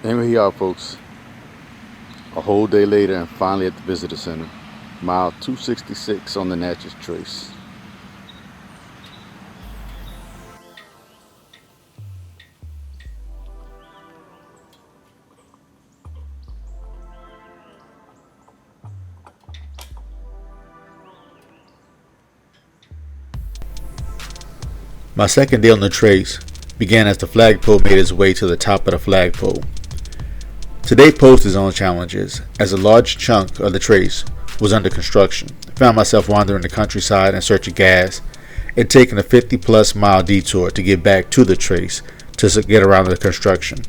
And here we are, folks, a whole day later and finally at the visitor center, mile 266 on the Natchez Trace. My second day on the trace began as the flagpole made its way to the top of the flagpole. Today posed its own challenges, as a large chunk of the trace was under construction. I found myself wandering the countryside in search of gas and taking a 50-plus mile detour to get back to the trace to get around the construction.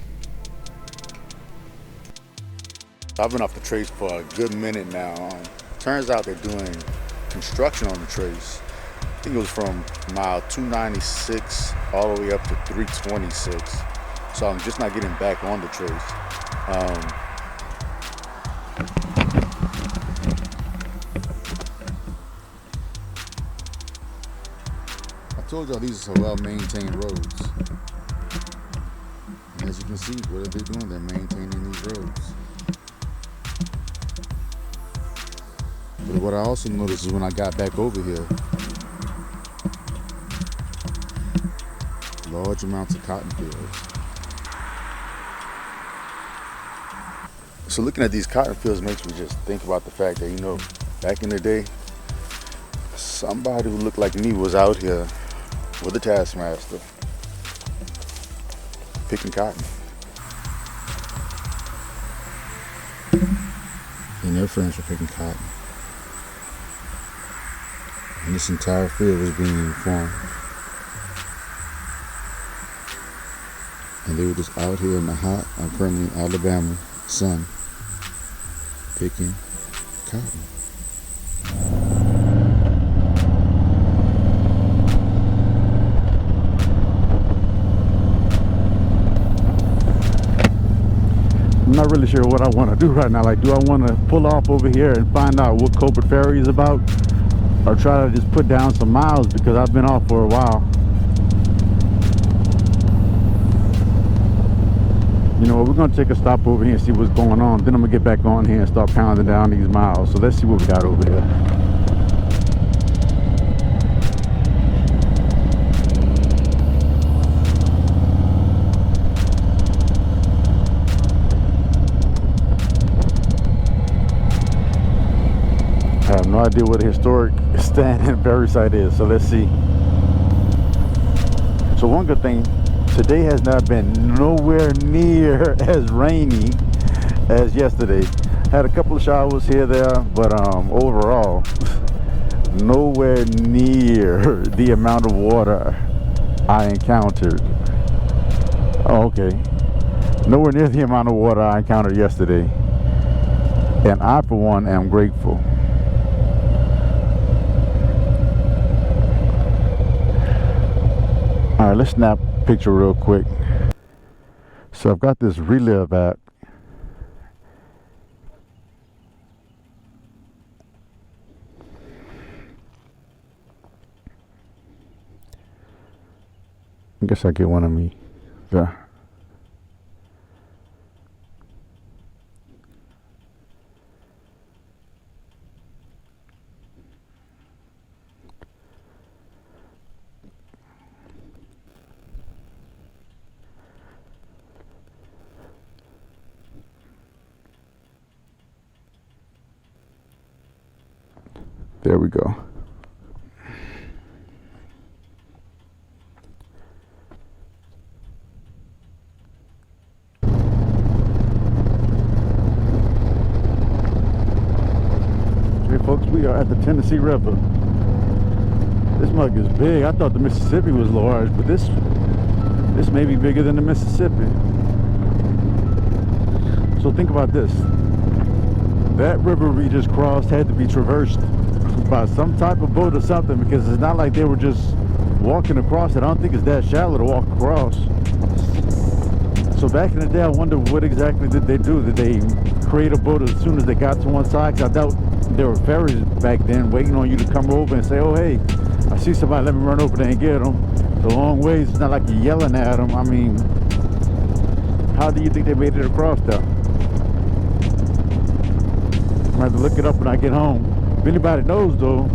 I've been off the trace for a good minute now. Turns out they're doing construction on the trace. I think it was from mile 296 all the way up to 326. So I'm just not getting back on the trace. I told y'all these are well-maintained roads. And as you can see, what are they doing? They're maintaining these roads. But what I also noticed is when I got back over here, large amounts of cotton fields. So looking at these cotton fields makes me just think about the fact that, back in the day, somebody who looked like me was out here with a Taskmaster picking cotton. And their friends were picking cotton. And this entire field was being farmed. And they were just out here in the hot, Permian, Alabama sun, picking cotton. I'm not really sure what I want to do right now. Like, do I want to pull off over here and find out what Colbert Ferry is about? Or try to just put down some miles because I've been off for a while. We're going to take a stop over here and see what's going on. Then I'm going to get back on here and start pounding down these miles. So let's see what we got over here. I have no idea what a historic stand and ferry site is. So let's see. So one good thing, today has not been nowhere near as rainy as yesterday. Had a couple of showers here, there, but overall, nowhere near the amount of water I encountered. Oh, okay. Nowhere near the amount of water I encountered yesterday. And I, for one, am grateful. All right, let's snap a picture real quick. So I've got this Relive app. I guess I'll get one of me. There. There we go. Okay, folks, we are at the Tennessee River. This mug is big. I thought the Mississippi was large, but this may be bigger than the Mississippi. So think about this. That river we just crossed had to be traversed by some type of boat or something, because it's not like they were just walking across it. I don't think it's that shallow to walk across. So back in the day, I wonder what exactly did they do? Did they create a boat as soon as they got to one side? 'Cause I doubt there were ferries back then waiting on you to come over and say, oh hey, I see somebody, let me run over there and get them. It's a long ways. It's not like you're yelling at them. I mean, how How do you think they made it across there? I'm going to have to look it up when I get home. If anybody knows though,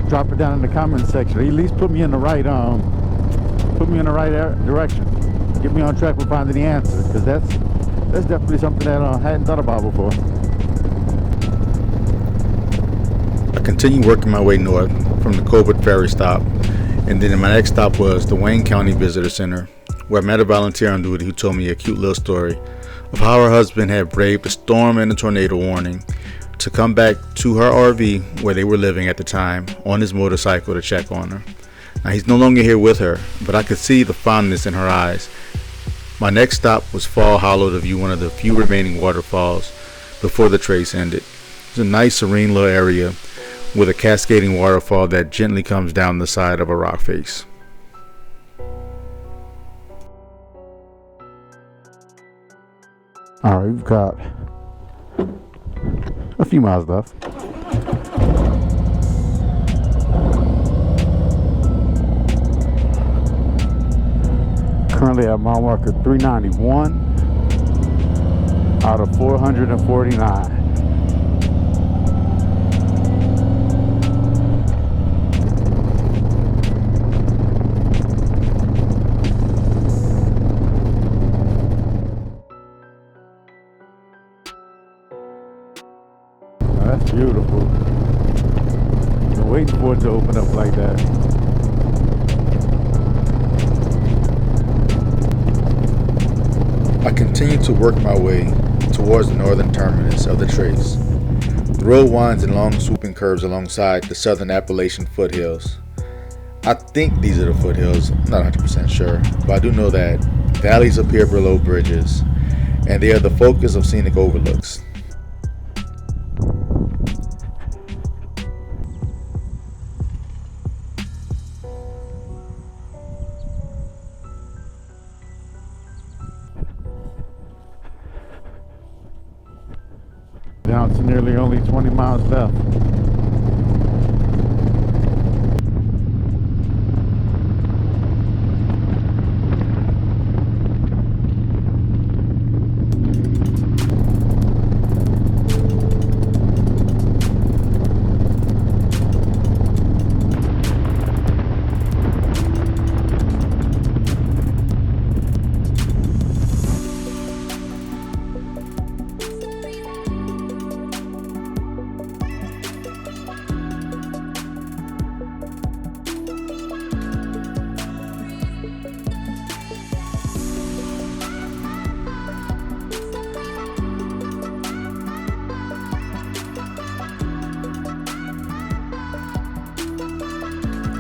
drop it down in the comment section. Or at least put me in the right direction. Get me on track with finding the answer, because that's definitely something that I hadn't thought about before. I continued working my way north from the Colbert ferry stop, and then my next stop was the Wayne County Visitor Center, where I met a volunteer on duty who told me a cute little story of how her husband had braved a storm and a tornado warning to come back to her RV where they were living at the time on his motorcycle to check on her. Now, he's no longer here with her, but I could see the fondness in her eyes. My next stop was Fall Hollow to view one of the few remaining waterfalls before the trace ended. It's a nice, serene little area with a cascading waterfall that gently comes down the side of a rock face. All right, we've got a few miles left. Currently at mile marker 391 out of 449. That's beautiful. Been waiting for it to open up like that. I continued to work my way towards the northern terminus of the trace. The road winds in long swooping curves alongside the southern Appalachian foothills. I think these are the foothills, I'm not 100% sure, but I do know that valleys appear below bridges, and they are the focus of scenic overlooks. Down to nearly only 20 miles left.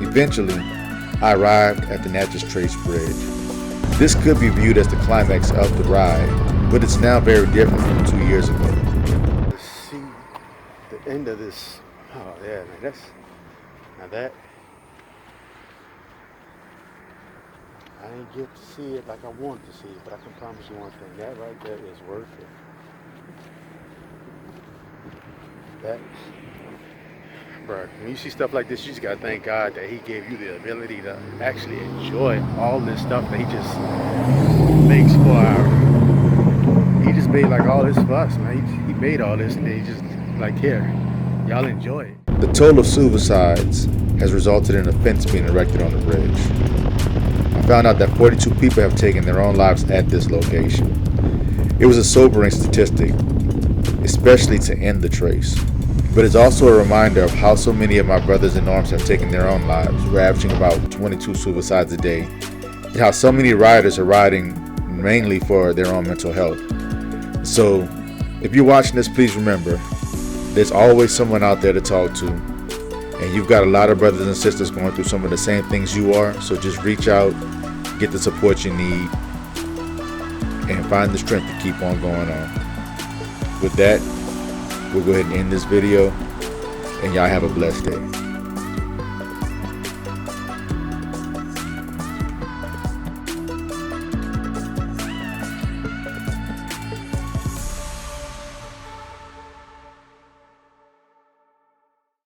Eventually, I arrived at the Natchez Trace Bridge. This could be viewed as the climax of the ride, but it's now very different from 2 years ago. Let's see the end of this. Oh yeah, man, now that I didn't get to see it like I wanted to see it, but I can promise you one thing, that right there is worth it. That, bro, when you see stuff like this, you just gotta thank God that He gave you the ability to actually enjoy all this stuff that He just makes for our. He just made like all this for us, man. He made all this, and He just like, here, y'all enjoy it. The toll of suicides has resulted in a fence being erected on the bridge. I found out that 42 people have taken their own lives at this location. It was a sobering statistic, especially to end the trace. But it's also a reminder of how so many of my brothers in arms have taken their own lives. We're averaging about 22 suicides a day. And how so many riders are riding mainly for their own mental health. So, if you're watching this, please remember, there's always someone out there to talk to. And you've got a lot of brothers and sisters going through some of the same things you are. So just reach out, get the support you need, and find the strength to keep on going on. With that, we'll go ahead and end this video, and y'all have a blessed day.